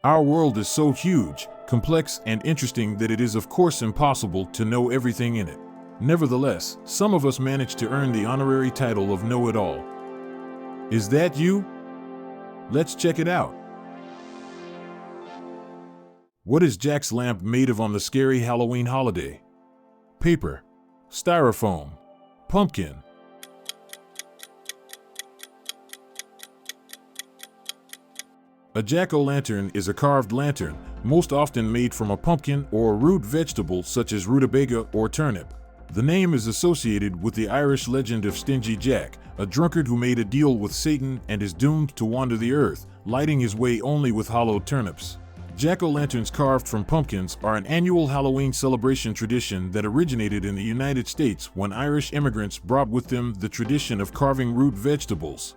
Our world is so huge, complex, and interesting that it is of course impossible to know everything in it. Nevertheless, some of us manage to earn the honorary title of know-it-all. Is that you? Let's check it out. What is Jack's lamp made of on the scary Halloween holiday? Paper, styrofoam, pumpkin. A jack-o'-lantern is a carved lantern, most often made from a pumpkin or a root vegetable such as rutabaga or turnip. The name is associated with the Irish legend of Stingy Jack, a drunkard who made a deal with Satan and is doomed to wander the earth, lighting his way only with hollowed turnips. Jack-o'-lanterns carved from pumpkins are an annual Halloween celebration tradition that originated in the United States when Irish immigrants brought with them the tradition of carving root vegetables.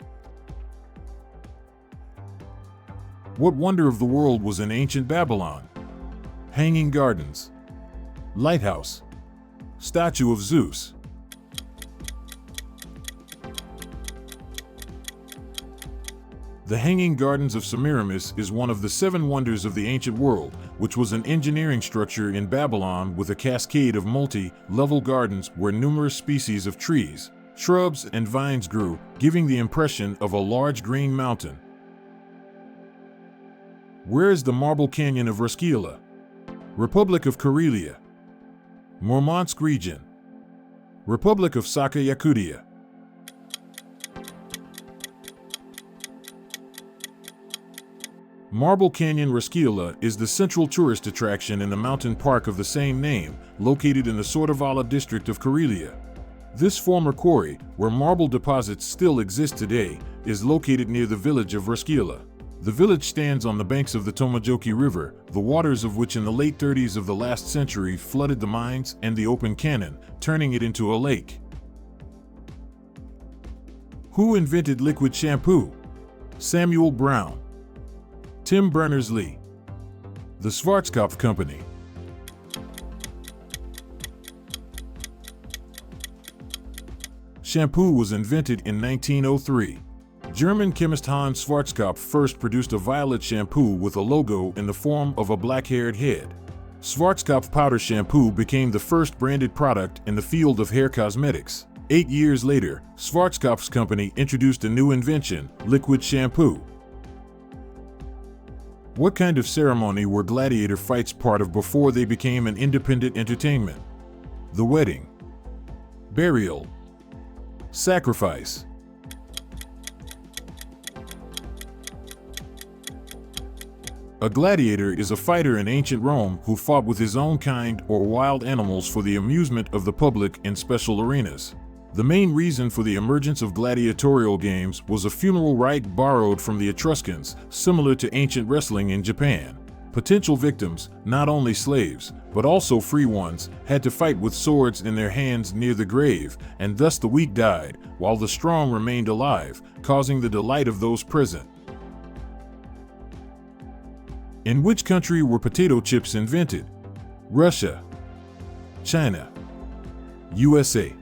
What wonder of the world was in ancient Babylon? Hanging Gardens, lighthouse, statue of Zeus. The Hanging Gardens of Semiramis is one of the 7 wonders of the ancient world, which was an engineering structure in Babylon with a cascade of multi-level gardens where numerous species of trees, shrubs, and vines grew, giving the impression of a large green mountain. Where is the Marble Canyon of Roskilde? Republic of Karelia, Murmansk region, Republic of Sakha-Yakutia. Marble Canyon Roskilde is the central tourist attraction in the mountain park of the same name, located in the Sordavala district of Karelia. This former quarry, where marble deposits still exist today, is located near the village of Roskilde. The village stands on the banks of the Tomajoki River, the waters of which in the late 30s of the last century flooded the mines and the open canyon, turning it into a lake. Who invented liquid shampoo? Samuel Brown, Tim Berners-Lee, the Schwarzkopf Company. Shampoo was invented in 1903. German chemist Hans Schwarzkopf first produced a violet shampoo with a logo in the form of a black-haired head. Schwarzkopf powder shampoo became the first branded product in the field of hair cosmetics. 8 years later, Schwarzkopf's company introduced a new invention, liquid shampoo. What kind of ceremony were gladiator fights part of before they became an independent entertainment? The wedding, burial, sacrifice. A gladiator is a fighter in ancient Rome who fought with his own kind or wild animals for the amusement of the public in special arenas. The main reason for the emergence of gladiatorial games was a funeral rite borrowed from the Etruscans, similar to ancient wrestling in Japan. Potential victims, not only slaves, but also free ones, had to fight with swords in their hands near the grave, and thus the weak died, while the strong remained alive, causing the delight of those present. In which country were potato chips invented? Russia, China, USA.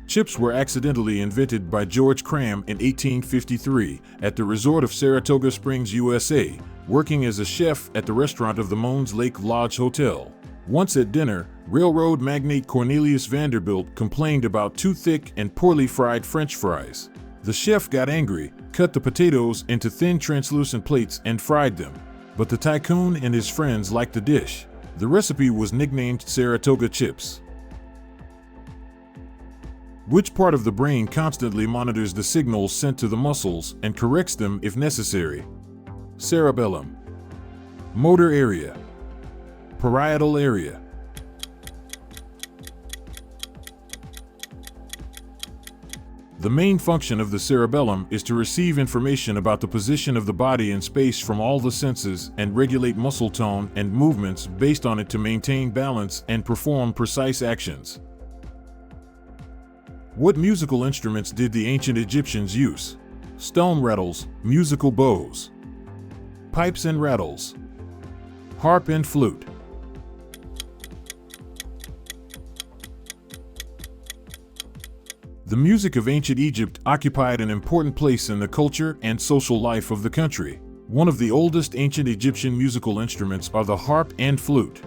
Chips were accidentally invented by George Cram in 1853 at the resort of Saratoga Springs, USA, working as a chef at the restaurant of the Moans Lake Lodge Hotel. Once at dinner, railroad magnate Cornelius Vanderbilt complained about too thick and poorly fried French fries. The chef got angry, cut the potatoes into thin translucent plates and fried them. But the tycoon and his friends liked the dish. The recipe was nicknamed Saratoga Chips. Which part of the brain constantly monitors the signals sent to the muscles and corrects them if necessary? Cerebellum, motor area, parietal area. The main function of the cerebellum is to receive information about the position of the body in space from all the senses and regulate muscle tone and movements based on it to maintain balance and perform precise actions. What musical instruments did the ancient Egyptians use? Stone rattles, musical bows, pipes and rattles, harp and flute. The music of ancient Egypt occupied an important place in the culture and social life of the country. One of the oldest ancient Egyptian musical instruments are the harp and flute.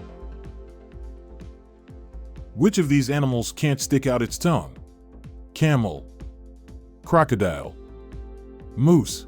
Which of these animals can't stick out its tongue? Camel, crocodile, moose.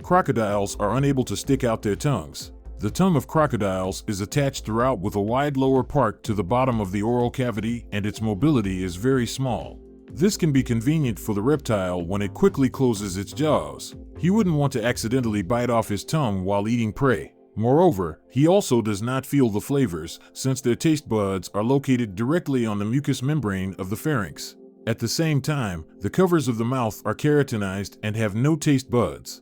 Crocodiles are unable to stick out their tongues. The tongue of crocodiles is attached throughout with a wide lower part to the bottom of the oral cavity, and its mobility is very small. This can be convenient for the reptile when it quickly closes its jaws. He wouldn't want to accidentally bite off his tongue while eating prey. Moreover, he also does not feel the flavors, since their taste buds are located directly on the mucous membrane of the pharynx. At the same time, the covers of the mouth are keratinized and have no taste buds.